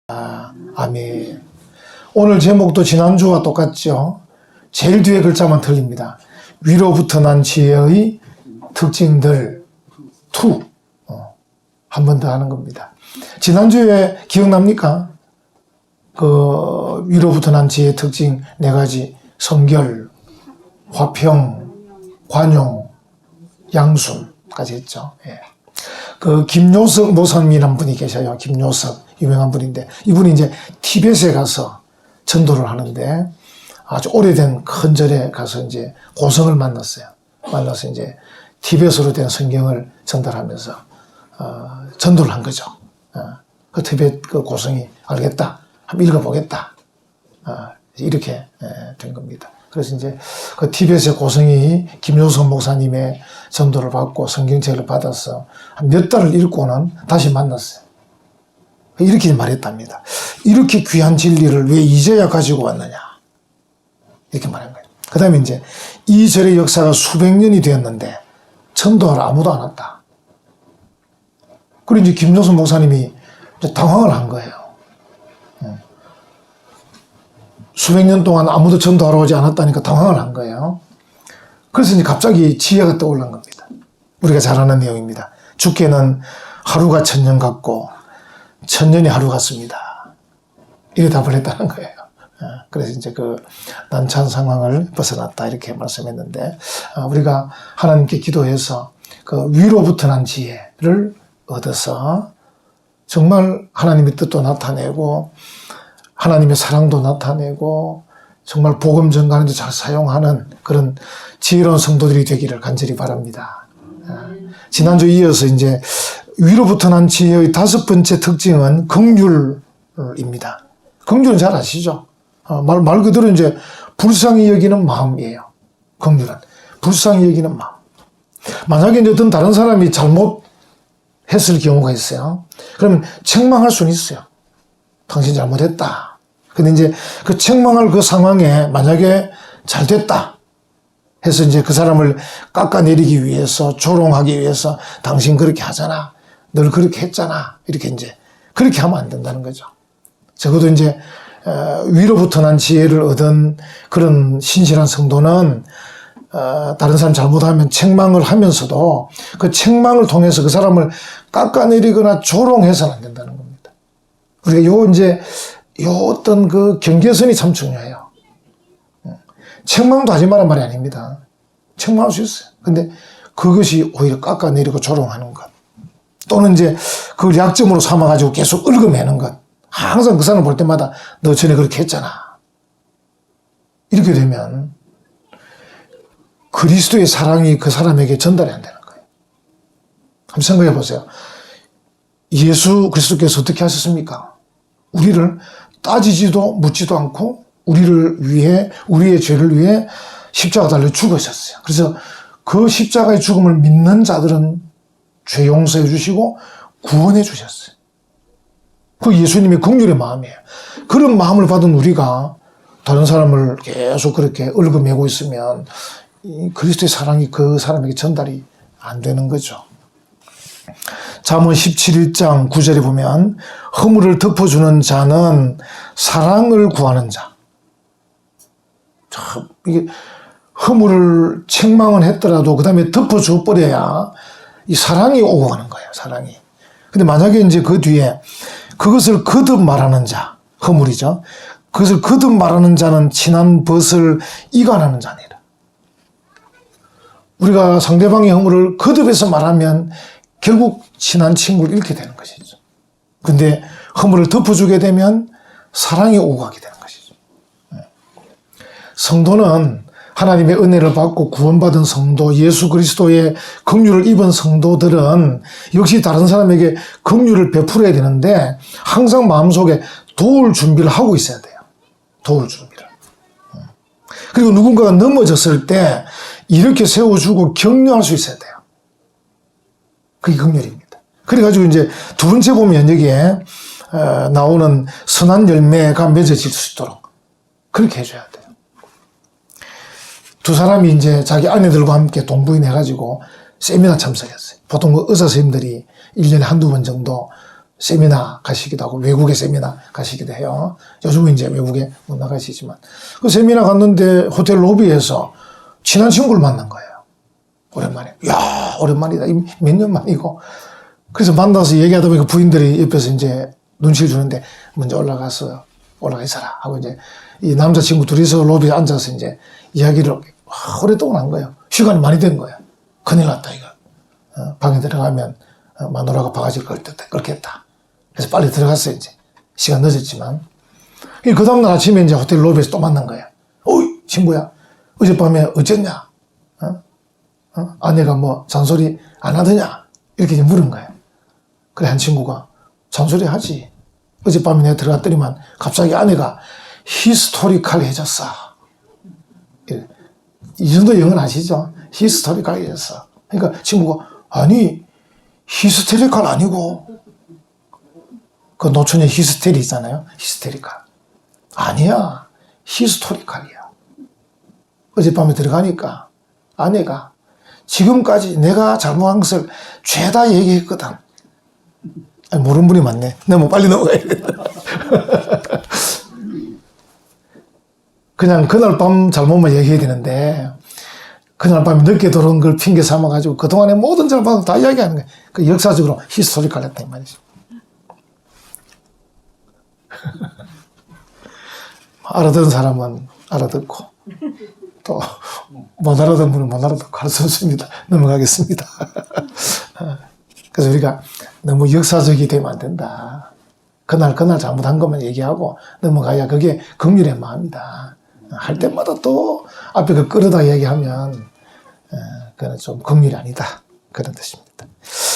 아멘. 오늘 제목도 지난주와 똑같죠. 제일 뒤에 글자만 틀립니다. 위로부터 난 지혜의 특징들 2. 한 번 더 하는 겁니다. 지난주에 기억납니까? 위로부터 난 지혜의 특징 4가지. 성결, 화평, 관용, 양순까지 했죠. 예. 김요석 모사님이라는 분이 계셔요. 김요석. 유명한 분인데, 이분이 이제 티벳에 가서 전도를 하는데, 아주 오래된 큰 절에 가서 이제 고성을 만났어요. 만나서 이제 티벳으로 된 성경을 전달하면서, 전도를 한 거죠. 그 티벳 그 고성이 알겠다. 한번 읽어보겠다. 이렇게 된 겁니다. 그래서 이제 그 티벳의 고성이 김요석 목사님의 전도를 받고 성경책을 받아서 한 몇 달을 읽고는 다시 만났어요. 이렇게 말했답니다. 이렇게 귀한 진리를 왜 이제야 가지고 왔느냐. 이렇게 말한 거예요. 그 다음에 이제 이 절의 역사가 수백 년이 되었는데 전도하러 아무도 안 왔다. 그리고 이제 김조선 목사님이 이제 당황을 한 거예요. 수백 년 동안 아무도 전도하러 오지 않았다니까 당황을 한 거예요. 그래서 이제 갑자기 지혜가 떠올른 겁니다. 우리가 잘 아는 내용입니다. 주께는 하루가 1000년 같고 1000년이 하루 같습니다. 이래 답을 했다는 거예요. 그래서 이제 그 난처한 상황을 벗어났다 이렇게 말씀했는데, 우리가 하나님께 기도해서 그 위로부터 난 지혜를 얻어서 정말 하나님의 뜻도 나타내고 하나님의 사랑도 나타내고 정말 복음 전가하는 데 잘 사용하는 그런 지혜로운 성도들이 되기를 간절히 바랍니다. 지난주 이어서 이제 위로부터 난 지혜의 5번째 특징은 긍휼입니다. 긍휼은 잘 아시죠? 말 그대로 이제 불쌍히 여기는 마음이에요. 긍휼은 불쌍히 여기는 마음. 만약에 이제 어떤 다른 사람이 잘못했을 경우가 있어요. 그러면 책망할 수는 있어요. 당신 잘못했다. 근데 이제 그 책망할 그 상황에 만약에 잘 됐다 해서 이제 그 사람을 깎아내리기 위해서, 조롱하기 위해서 당신 그렇게 하잖아. 늘 그렇게 했잖아. 이렇게 이제 그렇게 하면 안 된다는 거죠. 적어도 이제 위로부터 난 지혜를 얻은 그런 신실한 성도는 다른 사람 잘못하면 책망을 하면서도 그 책망을 통해서 그 사람을 깎아내리거나 조롱해서는 안 된다는 겁니다. 우리가 요 어떤 그 경계선이 참 중요해요. 책망도 하지 말란 말이 아닙니다. 책망할 수 있어요. 근데 그것이 오히려 깎아내리고 조롱하는 것. 또는 이제 그걸 약점으로 삼아가지고 계속 얽어매는 것. 항상 그 사람을 볼 때마다 너 전에 그렇게 했잖아. 이렇게 되면 그리스도의 사랑이 그 사람에게 전달이 안 되는 거예요. 한번 생각해 보세요. 예수 그리스도께서 어떻게 하셨습니까? 우리를 따지지도 묻지도 않고 우리를 위해, 우리의 죄를 위해 십자가 달려 죽으셨어요. 그래서 그 십자가의 죽음을 믿는 자들은 죄 용서해 주시고 구원해 주셨어요. 그 예수님의 긍휼의 마음이에요. 그런 마음을 받은 우리가 다른 사람을 계속 그렇게 얽어매고 있으면 이 그리스도의 사랑이 그 사람에게 전달이 안 되는 거죠. 잠언 17장 9절에 보면 허물을 덮어주는 자는 사랑을 구하는 자. 참 이게 허물을 책망은 했더라도 그 다음에 덮어줘 버려야 이 사랑이 오고 가는 거예요. 사랑이. 근데 만약에 이제 그 뒤에 그것을 거듭 말하는 자, 허물이죠. 그것을 거듭 말하는 자는 친한 벗을 이간하는 자니라. 우리가 상대방의 허물을 거듭해서 말하면 결국 친한 친구를 잃게 되는 것이죠. 근데 허물을 덮어주게 되면 사랑이 오고 가게 되는 것이죠. 성도는 하나님의 은혜를 받고 구원받은 성도, 예수 그리스도의 긍휼을 입은 성도들은 역시 다른 사람에게 긍휼을 베풀어야 되는데 항상 마음속에 도울 준비를 하고 있어야 돼요. 도울 준비를. 그리고 누군가가 넘어졌을 때 이렇게 세워주고 격려할 수 있어야 돼요. 그게 긍휼입니다. 그래가지고 이제 2번째 보면 여기에 나오는 선한 열매가 맺어질 수 있도록 그렇게 해줘야 돼요. 2 사람이 이제 자기 아내들과 함께 동부인 해가지고 세미나 참석했어요. 보통 그 의사 선생님들이 1년에 한두 번 정도 세미나 가시기도 하고 외국에 세미나 가시기도 해요. 요즘은 이제 외국에 못 나가시지만 그 세미나 갔는데 호텔 로비에서 친한 친구를 만난 거예요. 오랜만에. 야, 오랜만이다. 몇 년 만이고. 그래서 만나서 얘기하다 보니까 부인들이 옆에서 이제 눈치를 주는데 먼저 올라가 있어라 하고 이제 이 남자친구 둘이서 로비에 앉아서 이제 이야기를 오랫동안 한 거예요. 시간이 많이 된 거예요. 큰일 났다 이거. 방에 들어가면 마누라가 바가지를 긁겠다. 그래서 빨리 들어갔어요 이제. 시간 늦었지만. 그 다음날 아침에 이제 호텔 로비에서 또 만난 거예요. 어이 친구야 어젯밤에 어쨌냐? 아내가 뭐 잔소리 안 하더냐? 이렇게 이제 물은 거예요. 그래 한 친구가 잔소리 하지. 어젯밤에 내가 들어갔더니만 갑자기 아내가 히스토리컬해졌어. 이 정도 영어는 아시죠? 히스토리컬해졌어. 그러니까 친구가 아니 히스테리컬 아니고 그 노천에 히스테리 있잖아요. 히스테리컬. 아니야. 히스토리컬이야. 어젯밤에 들어가니까 아내가 지금까지 내가 잘못한 것을 죄다 얘기했거든. 아니, 모르는 분이 많네. 너무 빨리 넘어가야 돼. 그냥 그날 밤 잘못만 얘기해야 되는데 그날 밤에 늦게 들어온 걸 핑계 삼아가지고 그동안의 모든 잘못을 다 이야기하는 거예요. 그 역사적으로 히스토리컬 했다 이 말이죠. 알아듣는 사람은 알아듣고 또 못 알아듣는 분은 못 알아듣고 할 수 없습니다. 넘어가겠습니다. 그래서 우리가 너무 역사적이 되면 안 된다. 그날 잘못한 것만 얘기하고 넘어가야 그게 긍휼의 마음이다. 할 때마다 또 앞에 그 끌어다 얘기하면 그건 좀 긍휼이 아니다. 그런 뜻입니다.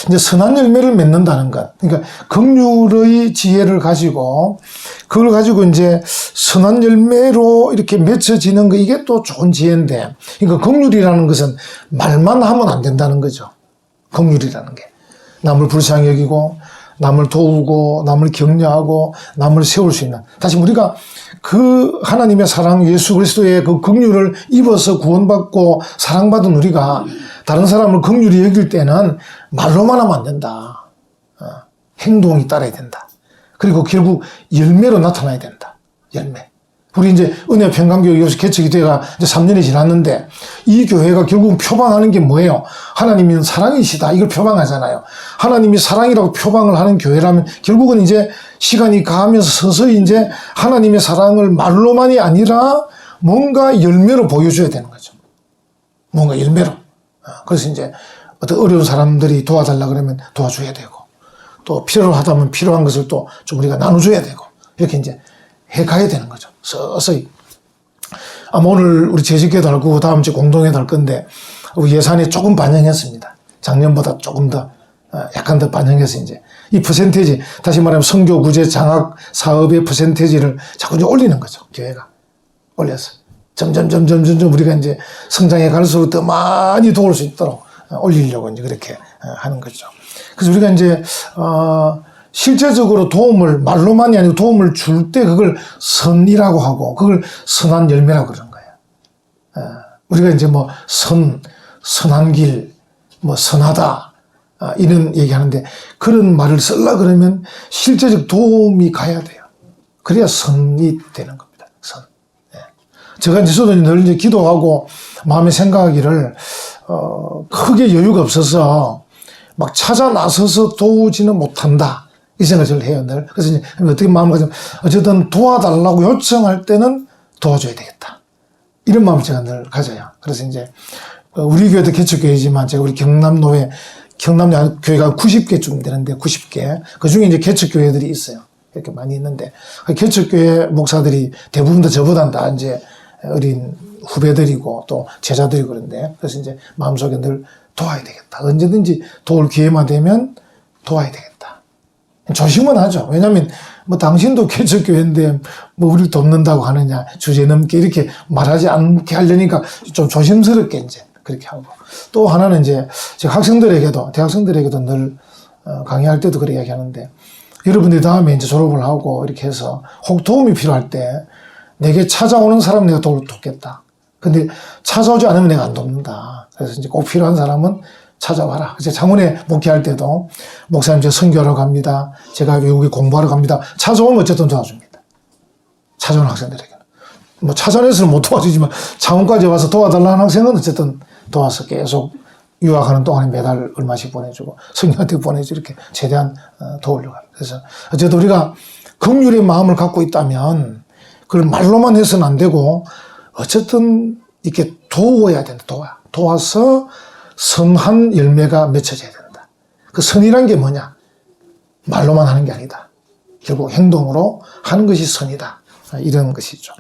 이제 선한 열매를 맺는다는 것. 그러니까 긍휼의 지혜를 가지고 그걸 가지고 이제 선한 열매로 이렇게 맺혀지는 거 이게 또 좋은 지혜인데 그러니까 긍휼이라는 것은 말만 하면 안 된다는 거죠. 긍휼이라는 게. 남을 불쌍히 여기고 남을 도우고 남을 격려하고 남을 세울 수 있는 다시 우리가 그 하나님의 사랑 예수 그리스도의 그 긍휼을 입어서 구원받고 사랑받은 우리가 다른 사람을 긍휼히 여길 때는 말로만 하면 안 된다. 행동이 따라야 된다. 그리고 결국 열매로 나타나야 된다. 열매. 우리 이제 은혜 평강교회 요새 개척이 돼가 이제 3년이 지났는데 이 교회가 결국 표방하는 게 뭐예요? 하나님은 사랑이시다. 이걸 표방하잖아요. 하나님이 사랑이라고 표방을 하는 교회라면 결국은 이제 시간이 가면서 서서히 이제 하나님의 사랑을 말로만이 아니라 뭔가 열매로 보여줘야 되는 거죠. 뭔가 열매로. 그래서 이제 어떤 어려운 사람들이 도와달라 그러면 도와줘야 되고 또 필요로 하다면 필요한 것을 또 좀 우리가 나눠줘야 되고 이렇게 이제 해가야 되는 거죠. 서서히. 아마 오늘 우리 재직회도 할 거고 다음 주에 공동회도 할 건데 우리 예산이 조금 반영했습니다. 작년보다 조금 더 약간 더 반영해서 이제 이 퍼센테이지 다시 말하면 선교 구제 장학 사업의 퍼센테이지를 자꾸 이제 올리는 거죠. 교회가 올려서 점점 우리가 이제 성장해 갈수록 더 많이 도울 수 있도록 올리려고 이제 그렇게 하는 거죠. 그래서 우리가 이제 실제적으로 도움을 말로만이 아니고 도움을 줄 때 그걸 선이라고 하고 그걸 선한 열매라고 그러는 거예요. 우리가 이제 뭐 선한 길, 뭐 선하다 이런 얘기하는데 그런 말을 쓰려 그러면 실제적 도움이 가야 돼요. 그래야 선이 되는 겁니다. 선. 제가 이제 저도 늘 이제 기도하고 마음에 생각하기를 크게 여유가 없어서 막 찾아 나서서 도우지는 못한다. 이 생각을 해요, 늘. 그래서 이제 어떻게 마음을 가지면, 어쨌든 도와달라고 요청할 때는 도와줘야 되겠다. 이런 마음을 제가 늘 가져요. 그래서 이제, 우리 교회도 개척교회지만 제가 우리 경남교회가 90개쯤 되는데, 90개. 그 중에 이제 개척교회들이 있어요. 이렇게 많이 있는데, 개척교회 목사들이 대부분 다 저보다 다 이제 어린 후배들이고 또 제자들이고 그런데, 그래서 이제 마음속에 늘 도와야 되겠다. 언제든지 도울 기회만 되면 도와야 되겠다. 조심은 하죠. 왜냐면, 뭐, 당신도 개척교회인데, 뭐, 우리를 돕는다고 하느냐, 주제 넘게 이렇게 말하지 않게 하려니까 좀 조심스럽게 이제 그렇게 하고. 또 하나는 이제, 제가 대학생들에게도 늘, 강의할 때도 그렇게 이야기하는데, 여러분들이 다음에 이제 졸업을 하고 이렇게 해서 혹 도움이 필요할 때, 내게 찾아오는 사람 내가 돕겠다. 근데 찾아오지 않으면 내가 안 돕는다. 그래서 이제 꼭 필요한 사람은 찾아와라. 그래서 창원에 목회할 때도 목사님 저 선교하러 갑니다. 제가 외국에 공부하러 갑니다. 찾아오면 어쨌든 도와줍니다. 찾아오는 학생들에게는. 뭐 찾아내서는 못 도와주지만 창원까지 와서 도와달라는 학생은 어쨌든 도와서 계속 유학하는 동안에 매달 얼마씩 보내주고 성령한테 보내주고 이렇게 최대한 도우려고 합니다. 그래서 어쨌든 우리가 긍휼의 마음을 갖고 있다면 그걸 말로만 해서는 안 되고 어쨌든 이렇게 도와야 된다. 도와서 선한 열매가 맺혀져야 된다. 그 선이란 게 뭐냐? 말로만 하는 게 아니다. 결국 행동으로 하는 것이 선이다. 이런 것이죠.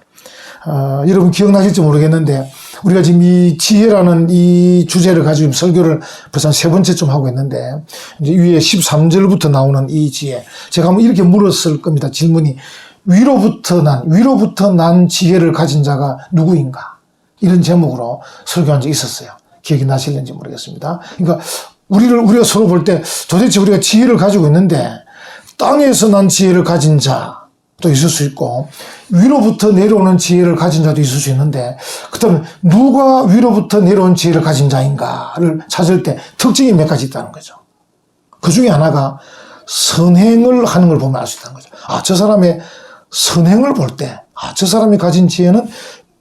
여러분 기억나실지 모르겠는데 우리가 지금 이 지혜라는 이 주제를 가지고 설교를 벌써 한 3번째쯤 하고 있는데 이제 위에 13절부터 나오는 이 지혜 제가 한번 이렇게 물었을 겁니다. 질문이 위로부터 난 지혜를 가진 자가 누구인가? 이런 제목으로 설교한 적이 있었어요. 기억이 나실는지 모르겠습니다. 그러니까 우리가 서로 볼 때 도대체 우리가 지혜를 가지고 있는데 땅에서 난 지혜를 가진 자도 있을 수 있고 위로부터 내려오는 지혜를 가진 자도 있을 수 있는데 그렇다면 누가 위로부터 내려온 지혜를 가진 자인가를 찾을 때 특징이 몇 가지 있다는 거죠. 그 중에 하나가 선행을 하는 걸 보면 알 수 있다는 거죠. 저 사람의 선행을 볼 때 저 사람이 가진 지혜는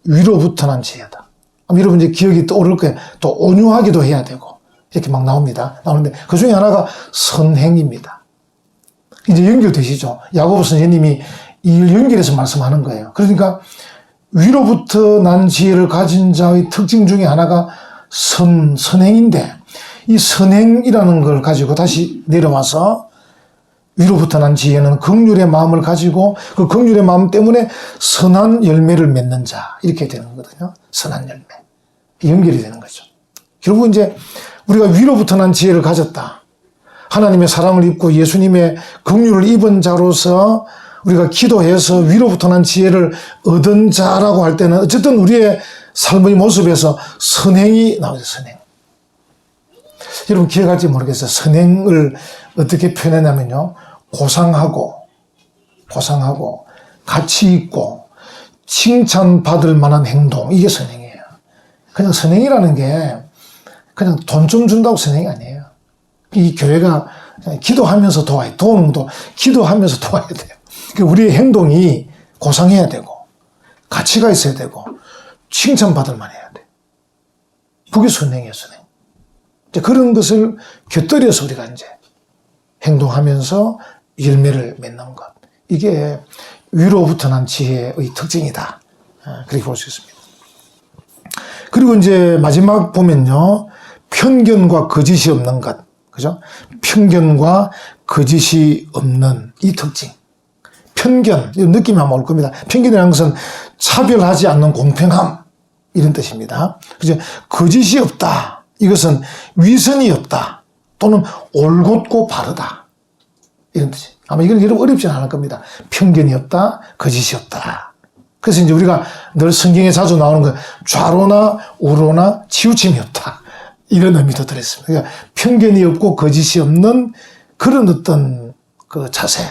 위로부터 난 지혜다. 여러분 이제 기억이 떠오를 거예요. 또 온유하기도 해야 되고 이렇게 막 나오는데 그 중에 하나가 선행입니다. 이제 연결되시죠? 야고보 선생님이 이를 연결해서 말씀하는 거예요. 그러니까 위로부터 난 지혜를 가진 자의 특징 중에 하나가 선행인데 이 선행이라는 걸 가지고 다시 내려와서 위로부터 난 지혜는 긍휼의 마음을 가지고 그 긍휼의 마음 때문에 선한 열매를 맺는 자 이렇게 되는 거거든요. 선한 열매. 연결이 되는 거죠. 결국 이제 우리가 위로부터 난 지혜를 가졌다. 하나님의 사랑을 입고 예수님의 긍휼을 입은 자로서 우리가 기도해서 위로부터 난 지혜를 얻은 자라고 할 때는 어쨌든 우리의 삶의 모습에서 선행이 나오죠. 선행. 여러분 기억할지 모르겠어요. 선행을 어떻게 표현했냐면요. 고상하고 가치 있고 칭찬받을 만한 행동 이게 선행이에요. 그냥 선행이라는 게 그냥 돈 좀 준다고 선행이 아니에요. 이 교회가 기도하면서 도와야 도우는 것도 기도하면서 도와야 돼요. 우리의 행동이 고상해야 되고 가치가 있어야 되고 칭찬받을 만해야 돼. 그게 선행이에요. 선행. 이제 그런 것을 곁들여서 우리가 이제 행동하면서 열매를 맺는 것. 이게 위로부터 난 지혜의 특징이다. 그렇게 볼 수 있습니다. 그리고 이제 마지막 보면요. 편견과 거짓이 없는 것. 그죠? 편견과 거짓이 없는 이 특징. 편견, 느낌이 한번 올 겁니다. 편견이라는 것은 차별하지 않는 공평함. 이런 뜻입니다. 그죠? 거짓이 없다. 이것은 위선이 없다. 또는 올곧고 바르다. 이런 뜻이. 아마 이건 여러분 어렵지는 않을 겁니다. 편견이 없다, 거짓이 없다. 그래서 이제 우리가 늘 성경에 자주 나오는 거 좌로나 우로나 치우침이 없다. 이런 의미도 들었습니다. 그러니까 편견이 없고 거짓이 없는 그런 어떤 그 자세.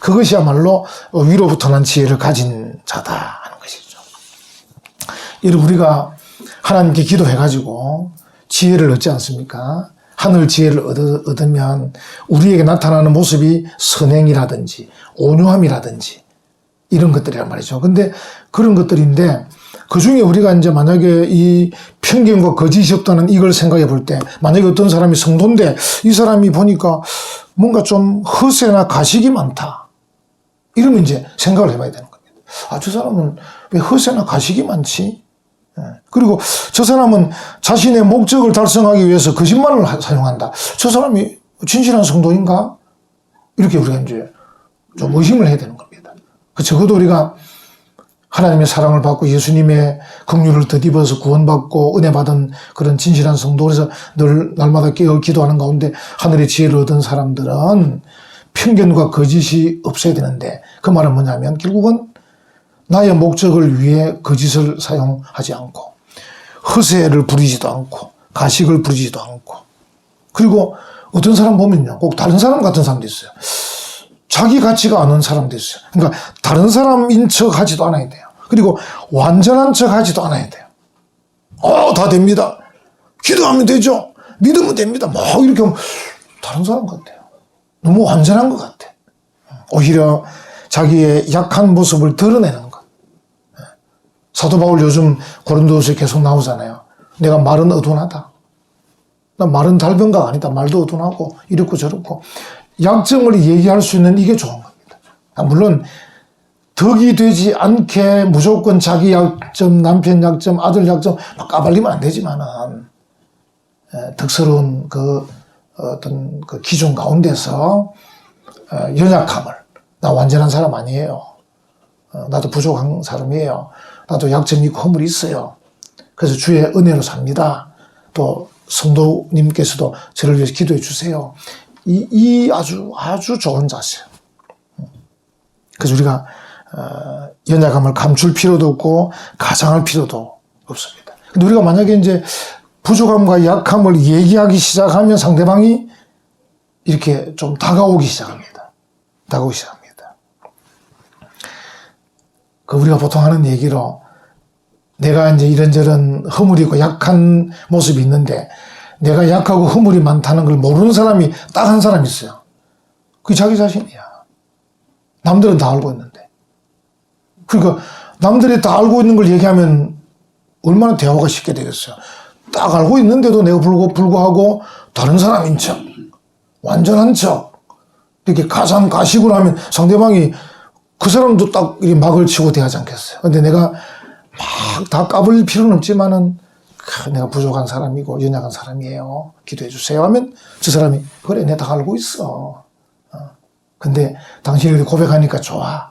그것이야말로 위로부터 난 지혜를 가진 자다 하는 것이죠. 여러분 우리가 하나님께 기도해가지고 지혜를 얻지 않습니까? 하늘 지혜를 얻으면 우리에게 나타나는 모습이 선행이라든지 온유함이라든지 이런 것들이란 말이죠. 근데 그런 것들인데 그 중에 우리가 이제 만약에 이 편견과 거짓이 없다는 이걸 생각해 볼 때 만약에 어떤 사람이 성도인데 이 사람이 보니까 뭔가 좀 허세나 가식이 많다. 이러면 이제 생각을 해봐야 되는 겁니다. 저 사람은 왜 허세나 가식이 많지? 그리고 저 사람은 자신의 목적을 달성하기 위해서 거짓말을 사용한다. 저 사람이 진실한 성도인가? 이렇게 우리가 이제 좀 의심을 해야 되는 겁니다. 적어도 우리가 하나님의 사랑을 받고 예수님의 긍휼을 덧입어서 구원받고 은혜 받은 그런 진실한 성도, 그래서 늘 날마다 깨어 기도하는 가운데 하늘의 지혜를 얻은 사람들은 편견과 거짓이 없어야 되는데 그 말은 뭐냐면 결국은 나의 목적을 위해 거짓을 사용하지 않고 허세를 부리지도 않고 가식을 부리지도 않고 그리고 어떤 사람 보면요 꼭 다른 사람 같은 사람도 있어요. 자기 가치가 아는 사람도 있어요. 그러니까 다른 사람인 척 하지도 않아야 돼요. 그리고 완전한 척 하지도 않아야 돼요. 다 됩니다. 기도하면 되죠. 믿으면 됩니다. 막 이렇게 하면 다른 사람 같아요. 너무 완전한 것 같아. 오히려 자기의 약한 모습을 드러내는 것. 사도 바울 요즘 고린도서에 계속 나오잖아요. 내가 말은 어둔하다. 나 말은 달변가가 아니다. 말도 어둔하고 이렇고 저렇고. 약점을 얘기할 수 있는 이게 좋은 겁니다. 물론 덕이 되지 않게 무조건 자기 약점, 남편 약점, 아들 약점 막 까발리면 안 되지만은 덕스러운 어떤 그 기준 가운데서 연약함을, 나 완전한 사람 아니에요. 나도 부족한 사람이에요. 나도 약점이 있고 허물이 있어요. 그래서 주의 은혜로 삽니다. 또 성도님께서도 저를 위해서 기도해 주세요. 이 아주 좋은 자세요. 그래서 우리가 연약함을 감출 필요도 없고 가장할 필요도 없습니다. 근데 우리가 만약에 이제 부족함과 약함을 얘기하기 시작하면 상대방이 이렇게 좀 다가오기 시작합니다. 우리가 보통 하는 얘기로 내가 이제 이런저런 허물이 있고 약한 모습이 있는데 내가 약하고 허물이 많다는 걸 모르는 사람이 딱 한 사람 있어요. 그게 자기 자신이야. 남들은 다 알고 있는데. 그러니까 남들이 다 알고 있는 걸 얘기하면 얼마나 대화가 쉽게 되겠어요. 딱 알고 있는데도 내가 불구하고 다른 사람인 척, 완전한 척, 이렇게 가식으로 하면 상대방이 그 사람도 딱 이렇게 막을 치고 대하지 않겠어요. 근데 내가 막 다 까불 필요는 없지만은 내가 부족한 사람이고 연약한 사람이에요. 기도해 주세요 하면 저 사람이 그래 내가 다 알고 있어. 근데 당신이 고백하니까 좋아.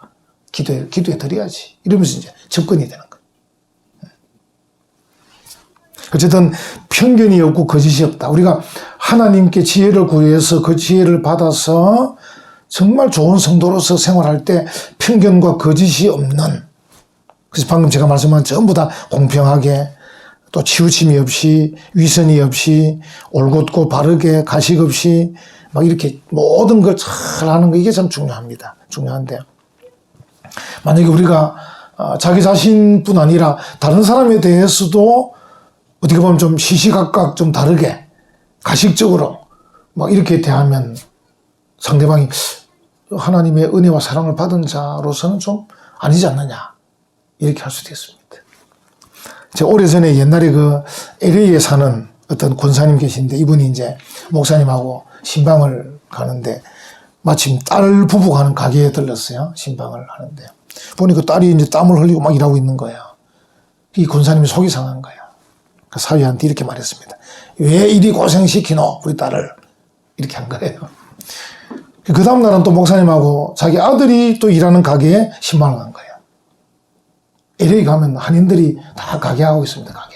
기도해 드려야지. 이러면서 이제 접근이 되는 거예요. 어쨌든 편견이 없고 거짓이 없다. 우리가 하나님께 지혜를 구해서 그 지혜를 받아서 정말 좋은 성도로서 생활할 때 편견과 거짓이 없는, 그래서 방금 제가 말씀한 전부 다 공평하게 또 치우침이 없이 위선이 없이 올곧고 바르게 가식 없이 막 이렇게 모든 걸 잘 하는 거, 이게 참 중요합니다. 중요한데 만약에 우리가 자기 자신뿐 아니라 다른 사람에 대해서도 어떻게 보면 좀 시시각각 좀 다르게 가식적으로 막 이렇게 대하면 상대방이 하나님의 은혜와 사랑을 받은 자로서는 좀 아니지 않느냐 이렇게 할 수도 있습니다. 제가 오래전에 옛날에 LA에 사는 어떤 권사님 계신데 이분이 이제 목사님하고 신방을 가는데 마침 딸 부부가 하는 가게에 들렀어요. 신방을 하는데 보니까 딸이 이제 땀을 흘리고 막 일하고 있는 거예요. 이 권사님이 속이 상한 거예요. 그 사위한테 이렇게 말했습니다. 왜 이리 고생시키노 우리 딸을, 이렇게 한 거예요. 그 다음 날은 또 목사님하고 자기 아들이 또 일하는 가게에 신방을 간 거예요. LA 가면 한인들이 다 가게 하고 있습니다. 가게.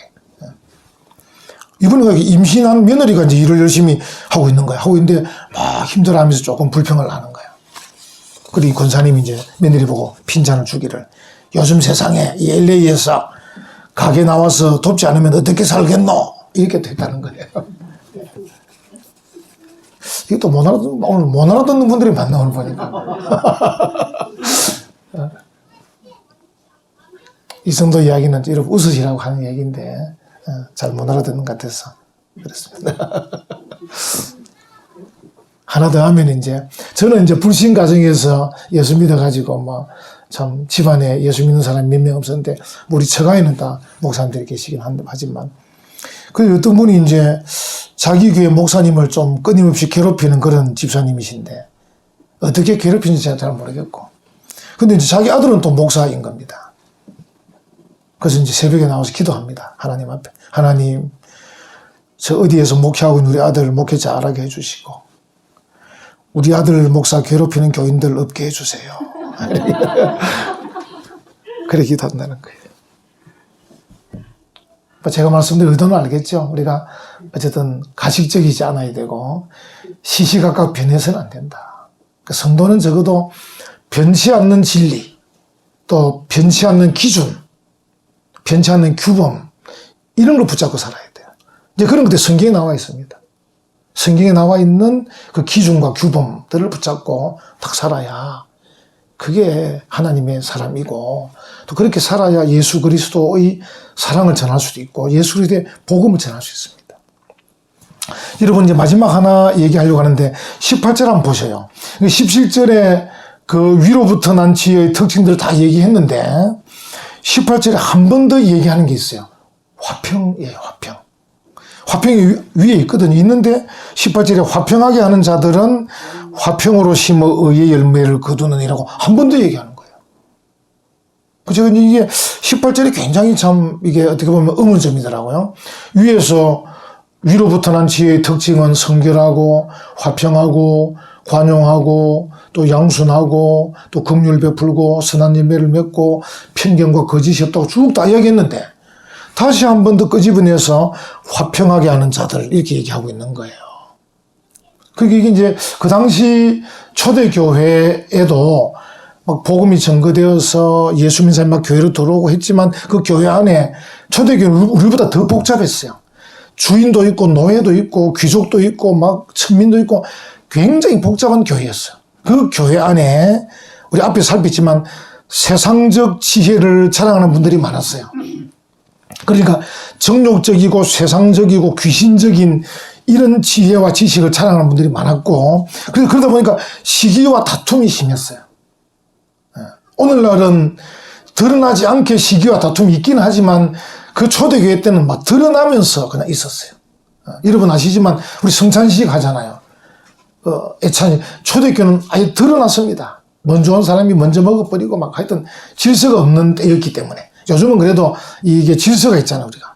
이분이 임신한 며느리가 이제 일을 열심히 하고 있는 거예요. 하고 있는데 막 힘들어하면서 조금 불평을 하는 거예요. 그리고 이 권사님이 이제 며느리 보고 핀잔을 주기를, 요즘 세상에 이 LA에서 가게 나와서 돕지 않으면 어떻게 살겠노? 이렇게 됐다는 거예요. 이것도 오늘 못 알아듣는 분들이 많나 오늘 보니까. 이 정도 이야기는 이렇게 웃으시라고 하는 얘기인데 잘 못 알아듣는 것 같아서 그렇습니다. 하나 더 하면 이제 저는 이제 불신 가정에서 예수 믿어가지고 뭐 참 집안에 예수 믿는 사람이 몇 명 없었는데 우리 처가에는 다 목사님들이 계시긴 하지만 그 어떤 분이 이제 자기 교회 목사님을 좀 끊임없이 괴롭히는 그런 집사님이신데 어떻게 괴롭히는지 제가 잘 모르겠고, 근데 이제 자기 아들은 또 목사인 겁니다. 그래서 이제 새벽에 나와서 기도합니다. 하나님 앞에. 하나님, 저 어디에서 목회하고 있는 우리 아들 목회 잘하게 해주시고, 우리 아들 목사 괴롭히는 교인들 없게 해주세요. 그래 기도한다는 거예요. 제가 말씀드린 의도는 알겠죠? 우리가 어쨌든 가식적이지 않아야 되고, 시시각각 변해서는 안 된다. 성도는 적어도 변치 않는 진리, 또 변치 않는 기준, 변치 않는 규범, 이런 걸 붙잡고 살아야 돼요. 이제 그런 것들이 성경에 나와 있습니다. 성경에 나와 있는 그 기준과 규범들을 붙잡고 딱 살아야 그게 하나님의 사람이고, 또 그렇게 살아야 예수 그리스도의 사랑을 전할 수도 있고 예수 그리스도의 복음을 전할 수 있습니다. 여러분 이제 마지막 하나 얘기하려고 하는데 18절 한번 보셔요. 17절에 그 위로부터 난 지혜의 특징들을 다 얘기했는데 18절에 한 번 더 얘기하는 게 있어요. 화평이에요. 화평. 화평이 위에 있거든요. 있는데 18절에 화평하게 하는 자들은 화평으로 심어 의의 열매를 거두느니라고 한 번 더 얘기하는 거예요. 그죠? 이게 18절이 굉장히 참 이게 어떻게 보면 의문점이더라고요. 위에서 위로부터 난 지혜의 특징은 성결하고 화평하고 관용하고 또 양순하고 또 긍휼 베풀고 선한 열매를 맺고 편견과 거짓이 없다고 쭉 다 이야기했는데 다시 한 번 더 끄집어내서 화평하게 하는 자들 이렇게 얘기하고 있는 거예요. 그게 이제 그 당시 초대교회에도 막 복음이 전거되어서 예수 믿는 사람이 막 교회로 들어오고 했지만 그 교회 안에 초대교회는 우리보다 더 복잡했어요. 주인도 있고 노예도 있고 귀족도 있고 막 천민도 있고 굉장히 복잡한 교회였어요. 그 교회 안에 우리 앞에 살폈지만 세상적 지혜를 자랑하는 분들이 많았어요. 그러니까 정욕적이고 세상적이고 귀신적인 이런 지혜와 지식을 자랑하는 분들이 많았고 그러다 보니까 시기와 다툼이 심했어요. 오늘날은 드러나지 않게 시기와 다툼이 있긴 하지만 그 초대교회 때는 막 드러나면서 그냥 있었어요. 여러분 아시지만 우리 성찬식 하잖아요. 애찬이 초대교회는 아예 드러났습니다. 먼저 온 사람이 먼저 먹어버리고 막 하여튼 질서가 없는 때였기 때문에 요즘은 그래도 이게 질서가 있잖아요 우리가.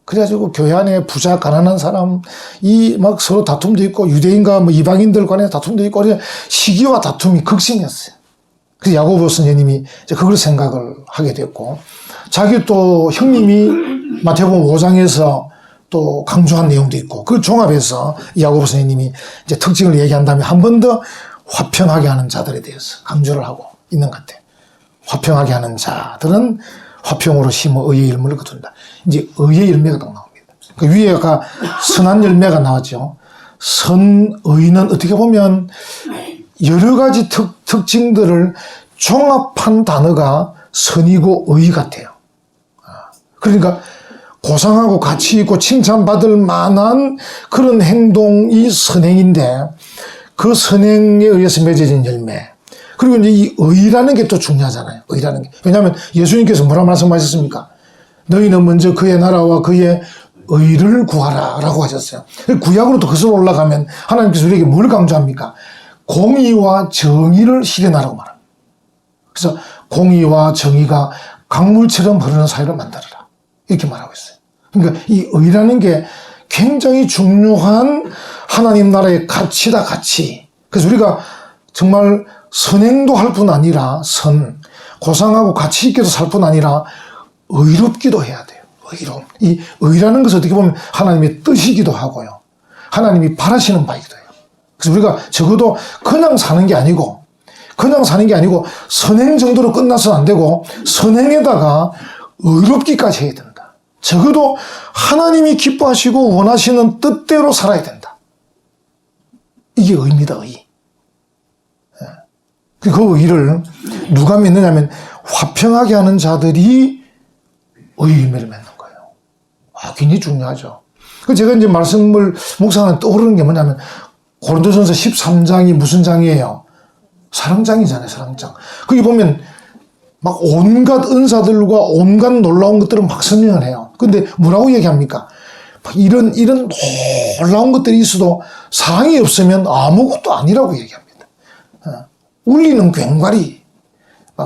그래가지고 교회 안에 부자 가난한 사람 이 막 서로 다툼도 있고 유대인과 뭐 이방인들 간에 다툼도 있고 그래서 시기와 다툼이 극심했어요. 그래서 야고보 선생님이 이제 그걸 생각을 하게 됐고 자기 또 형님이 마태복음 5장에서 또 강조한 내용도 있고 그걸 종합해서 야고보 선생님이 이제 특징을 얘기한 다음에 한 번 더 화평하게 하는 자들에 대해서 강조를 하고 있는 것 같아요. 화평하게 하는 자들은 화평으로 심어 의의 열매를 거둔다. 이제 의의 열매가 딱 나옵니다. 그 위에가 선한 열매가 나왔죠. 선의는 어떻게 보면 여러 가지 특징들을 종합한 단어가 선이고 의 같아요. 그러니까 고상하고 가치 있고 칭찬받을 만한 그런 행동이 선행인데 그 선행에 의해서 맺어진 열매. 그리고 이제 이 의라는 게 또 중요하잖아요. 의라는 게. 왜냐하면 예수님께서 뭐라 말씀하셨습니까? 너희는 먼저 그의 나라와 그의 의를 구하라 라고 하셨어요. 구약으로 또 거슬러 올라가면 하나님께서 우리에게 뭘 강조합니까? 공의와 정의를 실현하라고 말합니다. 그래서 공의와 정의가 강물처럼 흐르는 사회를 만들어라. 이렇게 말하고 있어요. 그러니까 이 의라는 게 굉장히 중요한 하나님 나라의 가치다, 가치. 그래서 우리가 정말 선행도 할 뿐 아니라 고상하고 가치 있게도 살 뿐 아니라 의롭기도 해야 돼요. 의로움. 이 의라는 것은 어떻게 보면 하나님의 뜻이기도 하고요. 하나님이 바라시는 바이기도 해요. 그래서 우리가 적어도 그냥 사는 게 아니고 선행 정도로 끝나서는 안 되고 선행에다가 의롭기까지 해야 된다. 적어도 하나님이 기뻐하시고 원하시는 뜻대로 살아야 된다. 이게 의입니다. 의. 그 의를 누가 맺느냐면 화평하게 하는 자들이 의의 열매를 맺는 거예요. 굉장히 중요하죠. 제가 이제 말씀을 묵상하는 떠오르는 게 뭐냐면 고린도전서 13장이 무슨 장이에요? 사랑장이잖아요. 사랑장. 거기 보면 막 온갖 은사들과 온갖 놀라운 것들을 막 설명을 해요. 근데 뭐라고 얘기합니까? 이런 놀라운 것들이 있어도 사랑이 없으면 아무것도 아니라고 얘기합니다. 울리는 괭과리,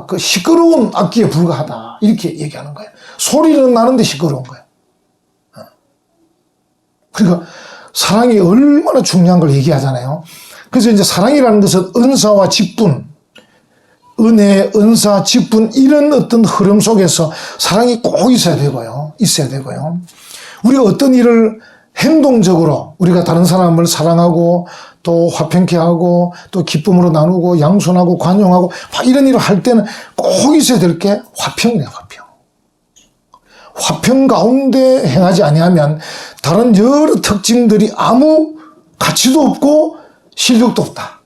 그 시끄러운 악기에 불과하다. 이렇게 얘기하는 거예요. 소리는 나는데 시끄러운 거예요. 그러니까 사랑이 얼마나 중요한 걸 얘기하잖아요. 그래서 이제 사랑이라는 것은 은사와 직분, 은혜, 은사, 직분 이런 어떤 흐름 속에서 사랑이 꼭 있어야 되고요. 우리가 어떤 일을 행동적으로 우리가 다른 사람을 사랑하고 또 화평케 하고 또 기쁨으로 나누고 양손하고 관용하고 이런 일을 할 때는 꼭 있어야 될 게 화평이에요. 화평 가운데 행하지 아니하면 다른 여러 특징들이 아무 가치도 없고 실력도 없다.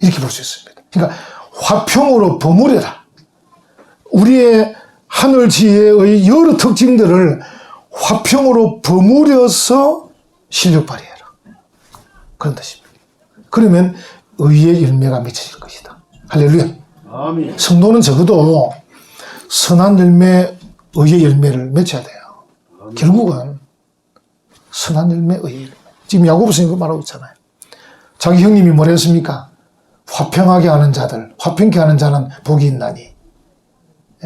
이렇게 볼 수 있습니다. 그러니까 화평으로 버무려라. 우리의 하늘 지혜의 여러 특징들을 화평으로 버무려서 실력 발휘해라. 그런 뜻입니다. 그러면 의의 열매가 맺혀질 것이다. 할렐루야. 아멘. 성도는 적어도 선한 열매, 의의 열매를 맺혀야 돼요. 결국은 선한 열매, 의의 열매. 지금 야고보서 그 말하고 있잖아요. 자기 형님이 뭐라 했습니까? 화평하게 하는 자들, 화평케 하는 자는 복이 있나니.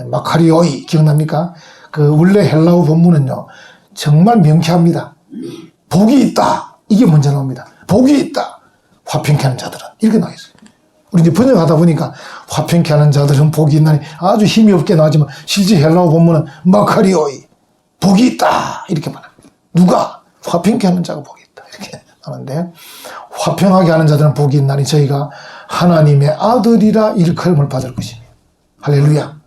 마카리오이 기억납니까? 그 원래 헬라어 본문은요 정말 명쾌합니다. 복이 있다. 이게 먼저 나옵니다. 복이 있다. 화평케 하는 자들은 이렇게 나와 있어요. 우리 이제 번역하다 보니까 화평케 하는 자들은 복이 있나니 아주 힘이 없게 나왔지만 실제 헬라어 본문은 마카리오이 복이 있다 이렇게 말합니다. 누가? 화평케 하는 자가 복이 있다 이렇게 하는데 화평하게 하는 자들은 복이 있나니 저희가 하나님의 아들이라 일컬음을 받을 것이며 할렐루야.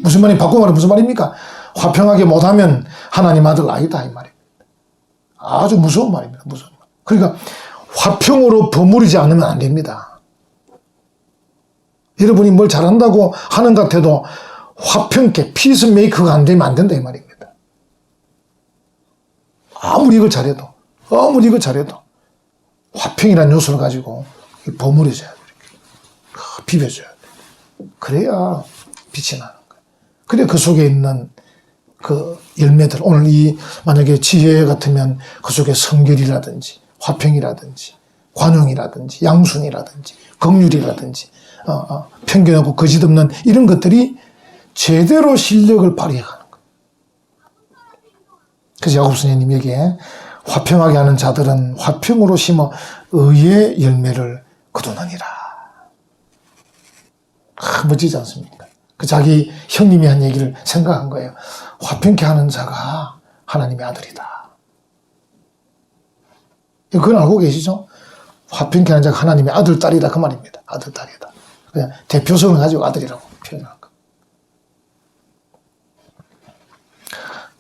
무슨 말이 바꿔 말하면 무슨 말입니까? 화평하게 못하면 하나님 아들 아니다 이 말입니다. 아주 무서운 말입니다. 무서운 말. 그러니까 화평으로 버무리지 않으면 안 됩니다. 여러분이 뭘 잘한다고 하는 것 같아도 화평케 피스메이커가 안 되면 안 된다 이 말입니다. 아무리 이걸 잘해도 화평이라는 요소를 가지고 버무려져야 돼. 비벼줘야 돼. 그래야 빛이 나는 거예요. 그래 그 속에 있는 그 열매들, 오늘 이 만약에 지혜 같으면 그 속에 성결이라든지 화평이라든지 관용이라든지 양순이라든지 긍휼이라든지 편견 없고 거짓 없는 이런 것들이 제대로 실력을 발휘해가는 거예요. 그래서 야고보 선생님에게 화평하게 하는 자들은 화평으로 심어 의의 열매를 거두느니라. 멋지지 않습니까? 그 자기 형님이 한 얘기를 생각한 거예요. 화평케 하는 자가 하나님의 아들이다. 그건 알고 계시죠? 화평케 하는 자가 하나님의 아들, 딸이다. 그 말입니다. 아들, 딸이다. 그냥 대표성을 가지고 아들이라고 표현한 거.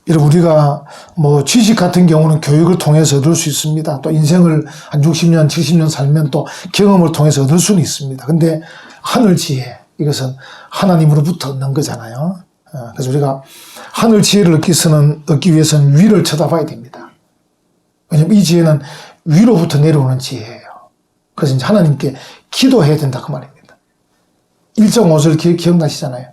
여러분, 우리가 뭐 지식 같은 경우는 교육을 통해서 얻을 수 있습니다. 또 인생을 한 60년, 70년 살면 또 경험을 통해서 얻을 수는 있습니다. 근데 하늘 지혜, 이것은 하나님으로부터 얻는 거잖아요. 그래서 우리가 하늘 지혜를 얻기 위해서는 위를 쳐다봐야 됩니다. 왜냐하면 이 지혜는 위로부터 내려오는 지혜예요. 그래서 이제 하나님께 기도해야 된다 그 말입니다. 1.5절 기억나시잖아요.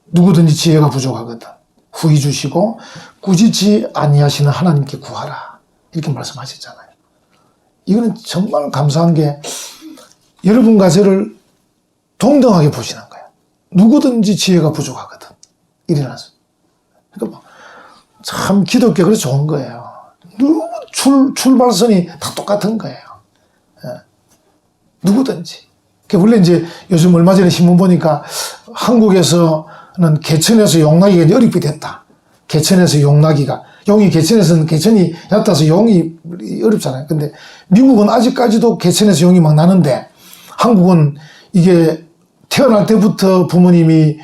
누구든지 지혜가 부족하거든 후히 주시고 꾸짖지 아니하시는 하나님께 구하라 이렇게 말씀하셨잖아요. 이거는 정말 감사한 게 여러분과 저를 동등하게 보시는 거예요. 누구든지 지혜가 부족하거든 일어나서. 그러니까 참 기독교 그래서 좋은 거예요. 출발선이 다 똑같은 거예요. 누구든지. 원래 이제 요즘 얼마 전에 신문 보니까 한국에서는 개천에서 용나기가 이제 어렵게 됐다. 개천에서 용나기가. 용이 개천에서는 개천이 얕아서 용이 어렵잖아요. 근데 미국은 아직까지도 개천에서 용이 막 나는데 한국은 이게 태어날 때부터 부모님이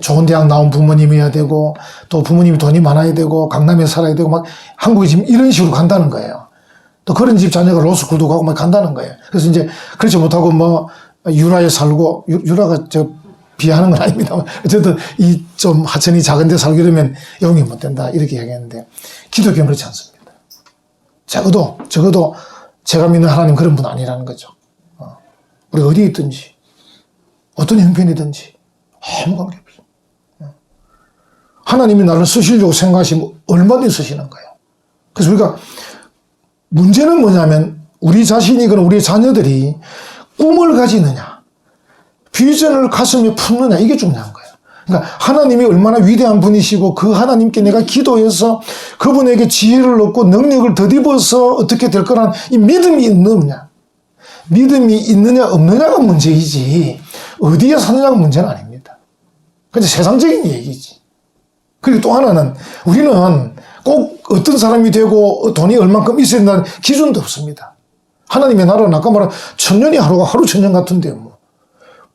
좋은 대학 나온 부모님이어야 되고 또 부모님이 돈이 많아야 되고 강남에 살아야 되고 막 한국이 지금 이런 식으로 간다는 거예요. 또 그런 집 자녀가 로스쿨도 가고 막 간다는 거예요. 그래서 이제 그렇지 못하고 뭐 유라에 살고 유라가 비하하는 건 아닙니다. 어쨌든 이 좀 하천이 작은 데 살게 되면 영이 못 된다 이렇게 얘기했는데 기독교는 그렇지 않습니다. 적어도 제가 믿는 하나님 그런 분 아니라는 거죠. 우리가 어디에 있든지 어떤 형편이든지 아무 관계 없어요. 하나님이 나를 쓰시려고 생각하시면 얼마든지 쓰시는 거예요. 그래서 우리가 문제는 뭐냐면 우리 자신이거나 우리 자녀들이 꿈을 가지느냐 비전을 가슴에 품느냐 이게 중요한 거예요. 그러니까 하나님이 얼마나 위대한 분이시고 그 하나님께 내가 기도해서 그분에게 지혜를 얻고 능력을 덧입어서 어떻게 될 거란 이 믿음이 있느냐 믿음이 있느냐 없느냐가 문제이지 어디에 사느냐가 문제는 아닙니다. 그냥 세상적인 얘기지. 그리고 또 하나는 우리는 꼭 어떤 사람이 되고 돈이 얼만큼 있어야 된다는 기준도 없습니다. 하나님의 나라는 아까 말한 천년이 하루 천년 같은데요. 뭐.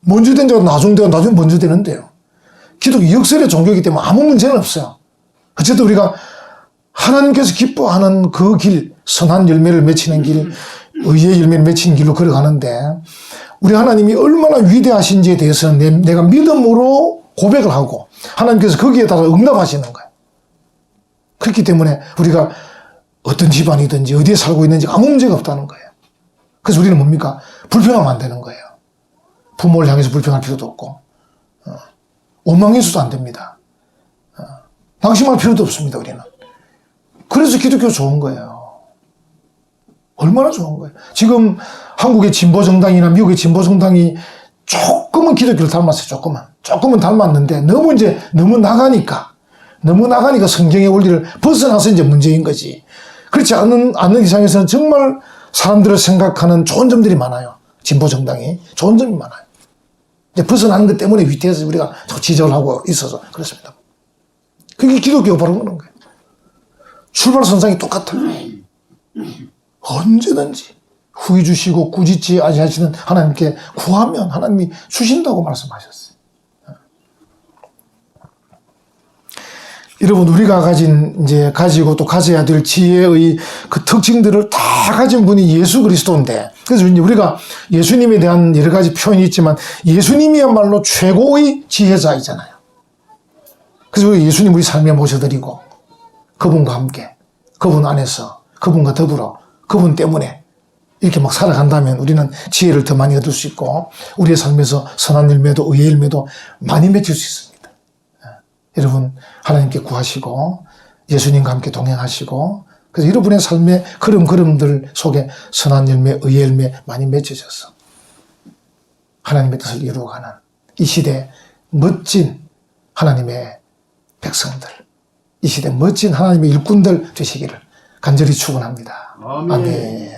먼저 된 자가 나중 되고 나중에 먼저 되는데요. 기독교 역설의 종교이기 때문에 아무 문제는 없어요. 어쨌든 우리가 하나님께서 기뻐하는 그 길, 선한 열매를 맺히는 길, 의의 열매를 맺히는 길로 걸어가는데 우리 하나님이 얼마나 위대하신지에 대해서는 내가 믿음으로 고백을 하고 하나님께서 거기에 따라 응답하시는 거예요. 그렇기 때문에 우리가 어떤 집안이든지 어디에 살고 있는지 아무 문제가 없다는 거예요. 그래서 우리는 뭡니까? 불평하면 안 되는 거예요. 부모를 향해서 불평할 필요도 없고 원망해서도 안 됩니다. 낙심할 필요도 없습니다. 우리는. 그래서 기독교 좋은 거예요. 얼마나 좋은 거예요. 지금 한국의 진보정당이나 미국의 진보정당이 조금은 기독교를 닮았어요. 조금은 닮았는데 너무 나가니까 성경의 원리를 벗어나서 이제 문제인 거지. 그렇지 않은 이상에서는 정말 사람들을 생각하는 좋은 점들이 많아요. 진보정당이 좋은 점이 많아요. 이제 벗어나는 것 때문에 위태해서 우리가 자꾸 지적을 하고 있어서 그렇습니다. 그게 기독교가 바로 그런 거예요. 출발선상이 똑같아요. 언제든지 후회 주시고 꾸짖지 아니하시는 하나님께 구하면 하나님이 주신다고 말씀하셨어요. 여러분, 우리가 가지고 또 가져야 될 지혜의 그 특징들을 다 가진 분이 예수 그리스도인데, 그래서 우리가 예수님에 대한 여러 가지 표현이 있지만 예수님이야말로 최고의 지혜자이잖아요. 그래서 우리 예수님 우리 삶에 모셔드리고 그분과 함께, 그분 안에서, 그분과 더불어, 그분 때문에 이렇게 막 살아간다면 우리는 지혜를 더 많이 얻을 수 있고 우리의 삶에서 선한 열매도 의의 열매도 많이 맺을 수 있습니다. 여러분, 하나님께 구하시고 예수님과 함께 동행하시고 그래서 여러분의 삶의 걸음들 속에 선한 열매, 의의 열매 많이 맺으셔서 하나님의 뜻을 이루어가는 이 시대 멋진 하나님의 백성들, 이 시대 멋진 하나님의 일꾼들 되시기를 간절히 축원합니다. 아멘.